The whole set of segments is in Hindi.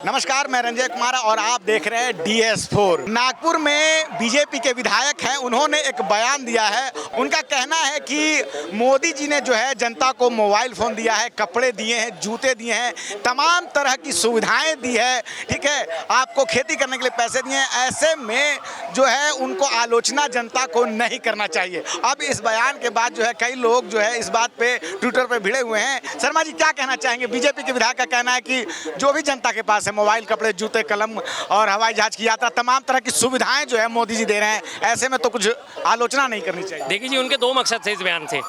नमस्कार, मैं रंजय कुमार और आप देख रहे हैं DS4। नागपुर में बीजेपी के विधायक हैं, उन्होंने एक बयान दिया है। उनका कहना है कि मोदी जी ने जो है जनता को मोबाइल फ़ोन दिया है, कपड़े दिए हैं, जूते दिए हैं, तमाम तरह की सुविधाएं दी है, ठीक है, आपको खेती करने के लिए पैसे दिए हैं। ऐसे में जो है उनको आलोचना जनता को नहीं करना चाहिए। अब इस बयान के बाद जो है कई लोग जो है इस बात पे ट्विटर पे भिड़े हुए हैं। शर्मा जी क्या कहना चाहेंगे? बीजेपी के विधायक का कहना है कि जो भी जनता के पास है मोबाइल, कपड़े, जूते, कलम और हवाई जहाज की यात्रा, तमाम तरह की सुविधाएं जो है मोदी जी दे रहे हैं। ऐसे में तो कुछ आलोचना नहीं करनी चाहिए। देखिए जी, उनके दो मकसद थे इस बयान से।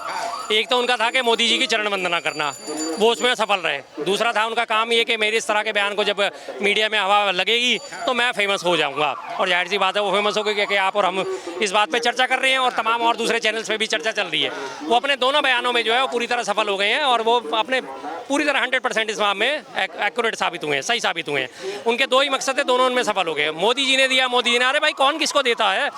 एक तो उनका था कि मोदी जी की चरण वंदना करना, वो उसमें सफल रहे। दूसरा था उनका काम ये कि मेरे इस तरह के बयान को जब मीडिया में हवा लगेगी तो मैं फेमस हो जाऊंगा। और जाहिर सी बात है वो फेमस हो गई कि आप और हम इस बात पे चर्चा कर रहे हैं और तमाम और दूसरे चैनल्स पे भी चर्चा चल रही है। वो अपने दोनों बयानों में जो है वो पूरी तरह सफल हो गए हैं और वो अपने पूरी तरह 100% इस मामले में एक्यूरेट साबित हुए हैं, सही साबित हुए हैं। उनके दो ही मकसद थे, दोनों उनमें सफल हो गए। मोदी जी ने दिया, मोदी जी ने, अरे भाई कौन किसको देता है?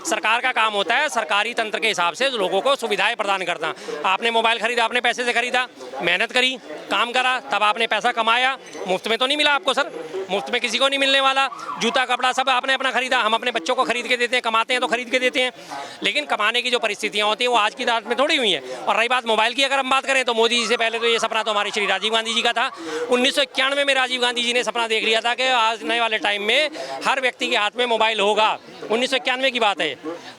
सरकार का काम होता है सरकारी तंत्र के हिसाब से लोगों को सुविधाएं प्रदान करना। आपने मोबाइल खरीदा, आपने पैसे से खरीदा, मेहनत करी, काम करा, तब आपने पैसा कमाया। मुफ्त में तो नहीं मिला आपको सर, मुफ्त में किसी को नहीं मिलने वाला। जूता कपड़ा सब आपने अपना खरीदा, हम अपने बच्चों को खरीद के देते हैं, कमाते हैं तो खरीद के देते हैं। लेकिन कमाने की जो परिस्थितियां होती हैं वो आज की तारीख में थोड़ी हुई हैं। और रही बात मोबाइल की, अगर हम बात करें तो मोदी जी से पहले तो ये सपना तो हमारे श्री राजीव गांधी जी का था। 1991 में राजीव गांधी जी ने सपना देख लिया था कि आज नए वाले टाइम में हर व्यक्ति के हाथ में मोबाइल होगा। 1991 की बात है।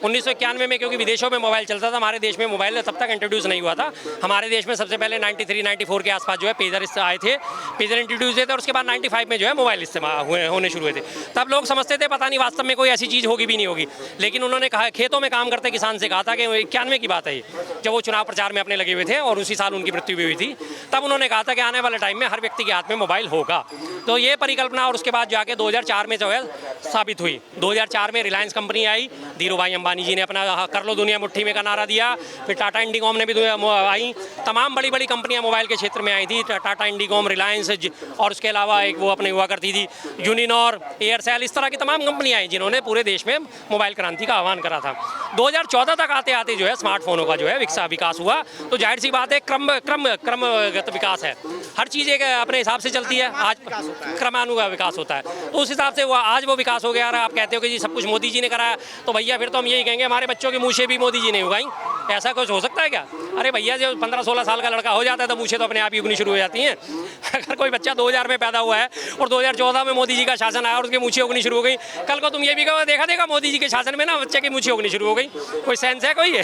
1991 में क्योंकि विदेशों में मोबाइल चलता था, हमारे देश में मोबाइल तब तक इंट्रोड्यूस नहीं हुआ था। हमारे देश में सबसे पहले 93-94 के आसपास जो है पेजर आए थे, पेजर इंट्रोड्यूस हुए थे और उसके बाद 95 में जो है मोबाइल इस्तेमाल होने शुरू हुए थे। तब लोग समझते थे पता नहीं वास्तव में कोई ऐसी चीज़ होगी भी नहीं होगी। लेकिन उन्होंने कहा, खेतों में काम करते किसान से कहा था कि 91 की बात है जब वो चुनाव प्रचार में अपने लगे हुए थे और उसी साल उनकी मृत्यु भी हुई थी। तब उन्होंने कहा था कि आने वाले टाइम में हर व्यक्ति के हाथ में मोबाइल होगा। तो ये परिकल्पना और उसके बाद जाके 2004 में जो है साबित हुई। 2004 में रिलायंस कंपनी आई, धीरू भाई अंबानी जी ने अपना कर लो दुनिया मुट्ठी में का नारा दिया। फिर टाटा इंडिकॉम ने भी आई, तमाम बड़ी बड़ी कंपनियां मोबाइल के क्षेत्र में आई थी। टाटा इंडिकॉम, रिलायंस और उसके अलावा एक वो अपने हुआ करती थी यूनिनॉर, एयरसेल, इस तरह की तमाम कंपनियां आई जिन्होंने पूरे देश में मोबाइल क्रांति का आह्वान करा था। 2014 तक आते आते जो है स्मार्टफोनों का जो है विकास हुआ। तो जाहिर सी बात है क्रमगत विकास है। हर चीज़ एक अपने हिसाब से चलती है, आज क्रमानुगत विकास होता है। तो उस हिसाब से वो आज वो विकास हो गया। आप कहते हो कि जी सब कुछ मोदी जी ने कराया, तो भैया फिर तो हम यही कहेंगे हमारे बच्चों की मूछें भी मोदी जी ने उगाई। ऐसा कुछ हो सकता है क्या? अरे भैया जब 15-16 साल का लड़का हो जाता है तो मूछें तो अपने आप ही उगनी शुरू हो जाती हैं। अगर कोई बच्चा 2000 में पैदा हुआ है और 2014 में मोदी जी का शासन आया और उसकी मूछें उगनी शुरू हो गई, कल को तुम ये भी कहो देखा मोदी जी के शासन में ना बच्चे की मूछें उगनी शुरू हो गई। कोई सेंस है कोई?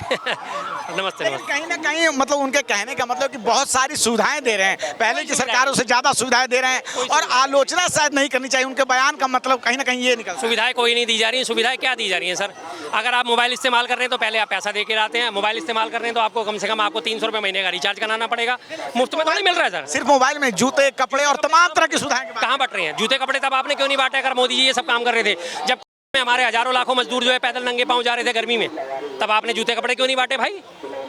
नमस्ते। कहीं ना कहीं मतलब उनके कहने का मतलब कि बहुत सारी सुविधाएं दे रहे हैं, पहले की सरकारों से ज्यादा सुविधाएं दे रहे हैं और आलोचना शायद नहीं करनी चाहिए। उनके बयान का मतलब कहीं ना कहीं ये निकल, सुविधाएं कोई नहीं दी जा रही हैं। सुविधाएं क्या दी जा रही हैं सर? अगर आप मोबाइल इस्तेमाल कर रहे हैं तो पहले आप पैसा दे के आते हैं। मोबाइल इस्तेमाल कर रहे हैं तो आपको कम से कम आपको 300 रुपये महीने का रिचार्ज कराना पड़ेगा। मुफ्त में तो नहीं मिल रहा है सर। सिर्फ मोबाइल में जूते, कपड़े और तमाम तरह की सुविधाएं कहाँ बट रहे हैं? जूते कपड़े तब आपने क्यों नहीं बांटे अगर मोदी जी ये सब काम कर रहे थे? जब हमारे हजारों लाखों मजदूर जो है पैदल नंगे पांव जा रहे थे गर्मी में, तब आपने जूते कपड़े क्यों नहीं बांटे भाई?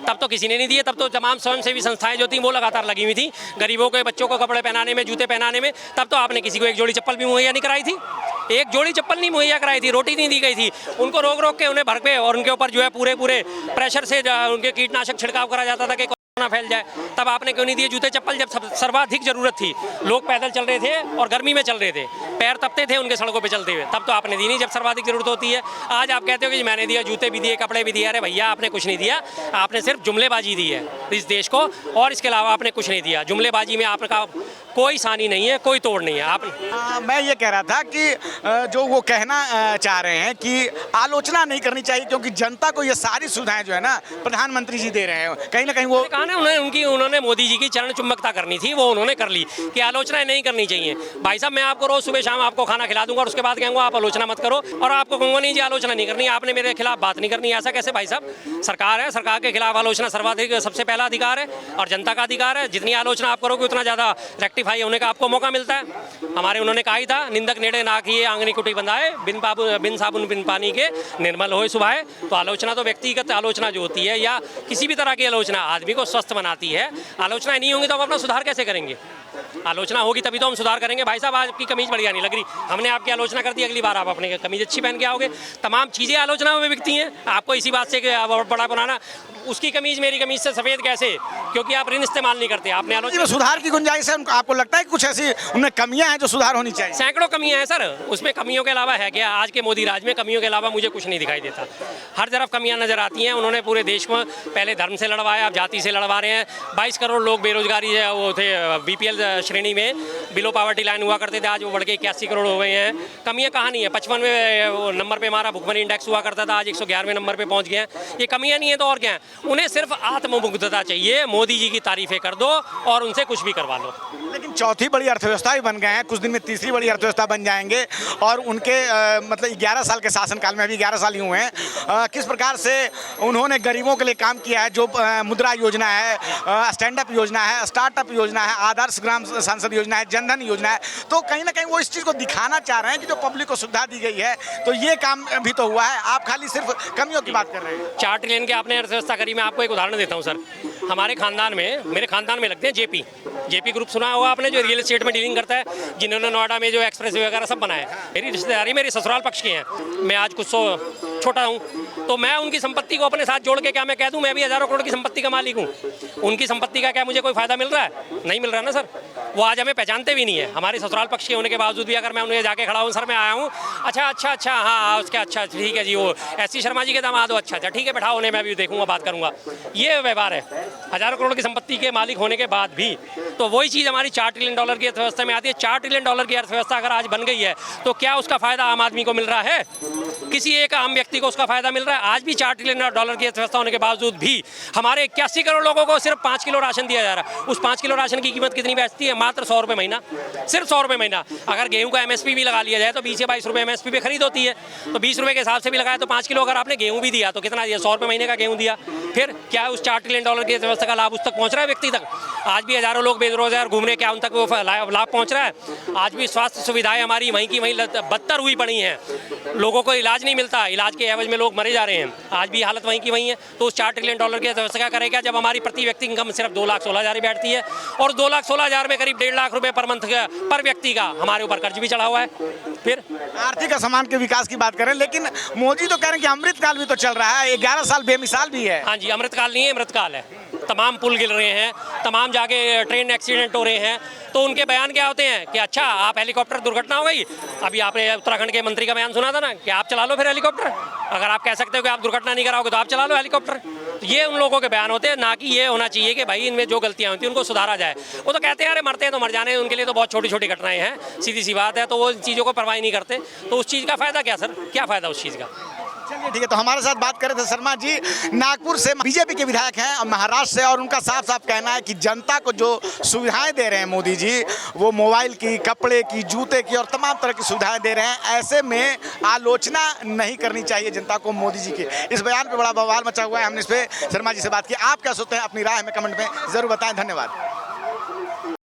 तब तो किसी ने नहीं दिए। तब तो तमाम स्वयंसेवी संस्थाएं जो थी वो लगातार लगी हुई थी गरीबों के बच्चों को कपड़े पहनाने में, जूते पहनाने में। तब तो आपने किसी को एक जोड़ी चप्पल भी मुहैया नहीं कराई थी, एक जोड़ी चप्पल नहीं मुहैया कराई थी, रोटी नहीं दी गई थी। उनको रोक के उन्हें भर पे और उनके ऊपर जो है पूरे प्रेशर से उनके कीटनाशक छिड़काव करा जाता था कि ना फैल जाए। तब आपने क्यों नहीं दिए जूते चप्पल जब सर्वाधिक जरूरत थी? लोग पैदल चल रहे थे और गर्मी में चल रहे थे, पैर तपते थे उनके सड़कों पे चलते हुए। तब तो आपने दी नहीं जब सर्वाधिक जरूरत होती है। आज आप कहते हो कि मैंने दिया, जूते भी दिए, कपड़े भी दिए। अरे भैया आपने कुछ नहीं दिया, आपने सिर्फ जुमलेबाजी दी है इस देश को और इसके अलावा आपने कुछ नहीं दिया। जुमलेबाजी में आपका कोई सानी नहीं है, कोई तोड़ नहीं है। आप मैं ये कह रहा था कि जो वो कहना चाह रहे हैं कि आलोचना नहीं करनी चाहिए क्योंकि जनता को ये सारी सुविधाएं जो है ना प्रधानमंत्री जी दे रहे हैं। कहीं ना कहीं वो कहा ना उन्होंने मोदी जी की चरण चुंबकता करनी थी, वो उन्होंने कर ली कि आलोचना नहीं करनी चाहिए। भाई साहब मैं आपको रोज सुबह शाम आपको खाना खिला दूंगा और उसके बाद कहूँगा आप आलोचना मत करो और आपको कहूँगा नहीं जी आलोचना नहीं करनी, आपने मेरे खिलाफ बात नहीं करनी। ऐसा कैसे भाई साहब? सरकार है, सरकार के खिलाफ आलोचना सर्वाधिक सबसे पहला अधिकार है और जनता का अधिकार है। जितनी आलोचना आप करोगे उतना ज़्यादा रेक्टिफाई होने का आपको मौका मिलता है। हमारे उन्होंने कहा ही था, निंदक नेड़े ना किए आंगनी कुटी बंधाए, बिन साबुन बिन पानी के निर्मल होए सुभाए। तो आलोचना तो व्यक्तिगत आलोचना जो होती है या किसी भी तरह की आलोचना आदमी को स्वस्थ बनाती है। आलोचनाएं नहीं होंगी तो हम अपना सुधार कैसे करेंगे? आलोचना होगी तभी तो हम सुधार करेंगे। भाई साहब आज आपकी कमीज बढ़िया नहीं लग रही, हमने आपकी आलोचना कर दी, अगली बार आप अपने कमीज अच्छी पहन के आओगे। तमाम चीज़ें आलोचना में बिकती हैं। आपको इसी बात से बड़ा बनाना उसकी कमीज मेरी कमीज से सफ़ेद कैसे? क्योंकि आप ऋण इस्तेमाल नहीं करते। आपने जी, आलोचना, में सुधार की गुंजाइश है, आपको लगता है कि कुछ ऐसी उनमें कमियां हैं जो सुधार होनी चाहिए? सैकड़ों कमियां हैं सर, उसमें कमियों के अलावा है क्या? आज के मोदी राज में कमियों के अलावा मुझे कुछ नहीं दिखाई देता। हर तरफ कमियां नजर आती हैं। उन्होंने पूरे देश को पहले धर्म से लड़वाया, अब जाति से लड़वा रहे हैं। 22 करोड़ लोग बेरोजगारी है, वो थे BPL श्रेणी में, बिलो पावर्टी लाइन हुआ करते थे, आज वो बढ़ के 81 करोड़ हो गए हैं। कमियां कहाँ नहीं है? 55वें नंबर पे हमारा भुखमरी इंडेक्स हुआ करता था, आज 111वें नंबर पे पहुंच गया है। ये कमियां नहीं है तो और क्या है? उन्हें सिर्फ आत्ममुग्धता चाहिए, मोदी जी की तारीफें कर दो और उनसे कुछ भी करवा लो। लेकिन चौथी बड़ी अर्थव्यवस्था भी बन गए हैं, कुछ दिन में तीसरी बड़ी अर्थव्यवस्था बन जाएंगे और उनके मतलब 11 साल के शासनकाल में, अभी 11 साल ही हुए हैं, किस प्रकार से उन्होंने गरीबों के लिए काम किया है। जो मुद्रा योजना है, स्टैंड अप योजना है, स्टार्टअप योजना है, आदर्श ग्राम सांसद योजना है, जनधन योजना है, तो कहीं ना कहीं वो इस चीज़ को दिखाना चाह रहे हैं कि जो पब्लिक को सुविधा दी गई है, तो ये काम भी तो हुआ है। आप खाली सिर्फ कमियों की बात कर रहे हैं। 4 ट्रिलियन की आपने अर्थव्यवस्था करी। मैं आपको एक उदाहरण देता हूँ सर। हमारे खानदान में, मेरे खानदान में लगते हैं जेपी ग्रुप, सुना होगा आपने, जो रियल एस्टेट में डीलिंग करता है, जिन्होंने नोएडा में जो एक्सप्रेस वगैरह सब बनाया है। मेरी रिश्तेदारी मेरे ससुराल पक्ष के हैं। मैं आज कुछ छोटा हूँ, तो मैं उनकी संपत्ति को अपने साथ जोड़ के क्या मैं कह दूँ मैं भी हज़ारों करोड़ की संपत्ति का मालिक हूँ? उनकी संपत्ति का क्या मुझे कोई फायदा मिल रहा है? नहीं मिल रहा है ना सर। वो आज हमें पहचानते भी नहीं है। हमारे ससुराल पक्ष के होने के बावजूद भी अगर मैं उन्हें जाके खड़ा हूँ, सर मैं आया हूँ, अच्छा हाँ उसके अच्छा ठीक है जी, वो SC शर्मा जी के दामाद हो, अच्छा ठीक है बैठाओ, उन्हें मैं भी देखूंगा, बात करूंगा। ये व्यवहार है हज़ारों करोड़ की संपत्ति के मालिक होने के बाद भी। तो वही चीज़ हमारी 4 ट्रिलियन डॉलर की अर्थव्यवस्था में आती है। 4 ट्रिलियन डॉलर की अर्थव्यवस्था अगर आज बन गई है तो क्या उसका फायदा आम आदमी को मिल रहा है? किसी एक आम व्यक्ति को उसका फायदा मिल रहा है? आज भी 4 ट्रिलियन डॉलर की अर्थव्यवस्था होने के बावजूद भी हमारे 81 करोड़ लोगों को सिर्फ 5 किलो राशन दिया जा रहा है। उस 5 किलो राशन की कीमत कितनी बैठती है? मात्र 100 रुपये महीना, सिर्फ 100 रुपये महीना। अगर गेहूं का MSP भी लगा लिया जाए तो 20 से 22 रुपये MSP पे खरीद होती है। तो 20 रुपये के हिसाब से भी लगाया तो 5 किलो अगर आपने गेहूं भी दिया तो कितना दिया? 100 रुपये महीने का गेहूं दिया। फिर क्या उस 4 ट्रिलियन डॉलर की अर्थव्यवस्था का लाभ उस तक पहुंच रहा है व्यक्ति तक? आज भी हज़ारों लोग बेरोजगार घूम रहे, क्या उन तक वो लाभ पहुंच रहा है? आज भी स्वास्थ्य सुविधाएं हमारी वहीं की वहीं बदतर हुई पड़ी हैं। लोगों को इलाज नहीं मिलता, इलाज के एवज में लोग मरे जा रहे हैं। आज भी हालत वहीं की वहीं है। तो उस 4 ट्रिलियन डॉलर की अर्थव्यवस्था क्या करेगा जब हमारी प्रति व्यक्ति इनकम सिर्फ 2,16,000 ही बैठती है और 2,16,000 में करीब 1.5 लाख रुपए पर मंथ पर व्यक्ति का हमारे ऊपर कर्ज भी चढ़ा हुआ है। फिर आर्थिक असमान के विकास की बात करें, लेकिन मोदी तो कह रहे हैं कि अमृतकाल भी तो चल रहा है, 11 साल बेमिसाल भी है। हाँ जी, अमृतकाल नहीं है, अमृतकाल है। तमाम पुल गिर रहे हैं, तमाम जाके ट्रेन एक्सीडेंट हो रहे हैं, तो उनके बयान क्या होते हैं कि अच्छा आप हेलीकॉप्टर दुर्घटना हो गई। अभी आपने उत्तराखंड के मंत्री का बयान सुना था ना कि आप चला लो फिर हेलीकॉप्टर। अगर आप कह सकते हो कि आप दुर्घटना नहीं कराओगे तो आप चला लो हेलीकॉप्टर। तो ये उन लोगों के बयान होते हैं, ना कि ये होना चाहिए कि भाई इनमें जो गलतियां होती हैं उनको सुधारा जाए। वो तो कहते हैं अरे मरते हैं तो मर जाने, उनके लिए तो बहुत छोटी छोटी घटनाएं हैं, सीधी सी बात है। तो वो इन चीज़ों को परवाह नहीं करते। तो उस चीज़ का फ़ायदा क्या सर? क्या फ़ायदा उस चीज़ का? चलिए ठीक है, तो हमारे साथ बात कर रहे थे शर्मा जी, नागपुर से बीजेपी के विधायक हैं और महाराष्ट्र से, और उनका साफ साफ कहना है कि जनता को जो सुविधाएं दे रहे हैं मोदी जी, वो मोबाइल की, कपड़े की, जूते की और तमाम तरह की सुविधाएं दे रहे हैं। ऐसे में आलोचना नहीं करनी चाहिए जनता को मोदी जी की। इस बयान पर बड़ा बवाल मचा हुआ है। हमने इस पर शर्मा जी से बात की। आप क्या सोचते हैं? अपनी राय हमें कमेंट में ज़रूर बताएं। धन्यवाद।